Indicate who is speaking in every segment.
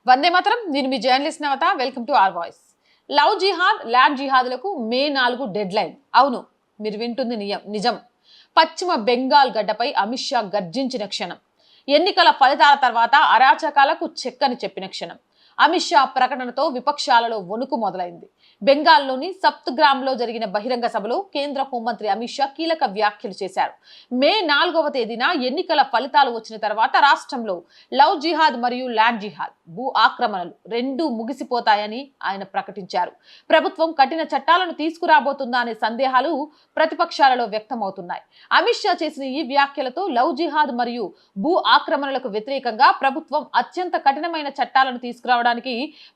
Speaker 1: వందే మాతరం. నేను మీ journalist Navata. Welcome to our voice. Love jihad, land జిహాద్లకు మే 4 డెడ్ లైన్. అవును, మీరు వింటుంది నిజం. పశ్చిమ బెంగాల్ గడ్డపై అమిత్ షా గర్జించిన క్షణం, ఎన్నికల ఫలితాల తర్వాత అరాచకాలకు చెక్కని చెప్పిన క్షణం. అమిత్ షా ప్రకటనతో విపక్షాలలో వణుకు మొదలైంది. బెంగాల్లోని సప్తగ్రామ్లో జరిగిన బహిరంగ సభలో కేంద్ర హోంమంత్రి అమిత్ షా కీలక వ్యాఖ్యలు చేశారు. మే 4వ తేదీన ఎన్నికల ఫలితాలు వచ్చిన తర్వాత రాష్ట్రంలో లవ్ జిహాద్ మరియు ల్యాండ్ జిహాద్, భూ ఆక్రమణలు రెండూ ముగిసిపోతాయని ఆయన ప్రకటించారు. ప్రభుత్వం కఠిన చట్టాలను తీసుకురాబోతుందా అనే సందేహాలు ప్రతిపక్షాలలో వ్యక్తమవుతున్నాయి. అమిత్ షా చేసిన ఈ వ్యాఖ్యలతో లవ్ జిహాద్ మరియు భూ ఆక్రమణలకు వ్యతిరేకంగా ప్రభుత్వం అత్యంత కఠినమైన చట్టాలను తీసుకురావడానికి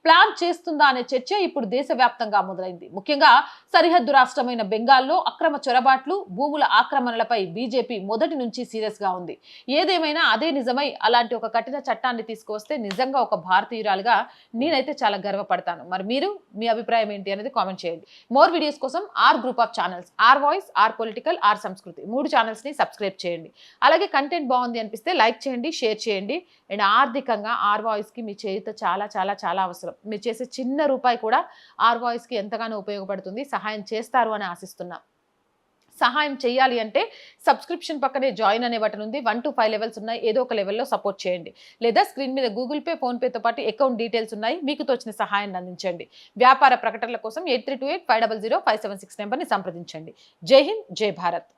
Speaker 1: ప్లాన్ చేస్తుందా అనే చర్చ ఇప్పుడు దేశవ్యాప్తంగా మొదలైంది. ముఖ్యంగా సరిహద్దు రాష్ట్రమైన బెంగాల్లో అక్రమ చొరబాట్లు, భూముల ఆక్రమణలపై బీజేపీ మొదటి నుంచి సీరియస్ గా ఉంది. ఏదేమైనా అదే నిజమై అలాంటి ఒక కఠిన చట్టాన్ని తీసుకువస్తే నిజంగా ఒక భారతీయురాలుగా నేనైతే చాలా గర్వపడతాను. మరి మీరు, మీ అభిప్రాయం ఏంటి అనేది కామెంట్ చేయండి. మోర్ వీడియోస్ కోసం our group of channels, our voice, our political, our Samskriti 3 channels ని సబ్స్క్రైబ్ చేయండి. అలాగే కంటెంట్ బాగుంది అనిపిస్తే లైక్ చేయండి, షేర్ చేయండి. అండ్ ఆర్థికంగా ఆర్ వాయిస్ కి మీ చేయుత చాలా చాలా చాలా అవసరం. మీరు చేసే చిన్న రూపాయి కూడా ఆర్ వాయిస్ కి ఎంతగానో ఉపయోగపడుతుంది. సహాయం చేస్తారు అని ఆశిస్తున్నా. సహాయం చేయాలి అంటే సబ్స్క్రిప్షన్ పక్కనే జాయిన్ అనే బటన్ ఉంది. 1 to 5 లెవెల్స్ ఉన్నాయి. ఏదో ఒక లెవెల్లో సపోర్ట్ చేయండి. లేదా స్క్రీన్ మీద గూగుల్ పే, ఫోన్ పేతో పాటు అకౌంట్ డీటెయిల్స్ ఉన్నాయి. మీకు తోచిన సహాయాన్ని అందించండి. వ్యాపార ప్రకటనల కోసం 8328500576 నెంబర్ని సంప్రదించండి. జై హింద్, జై భారత్.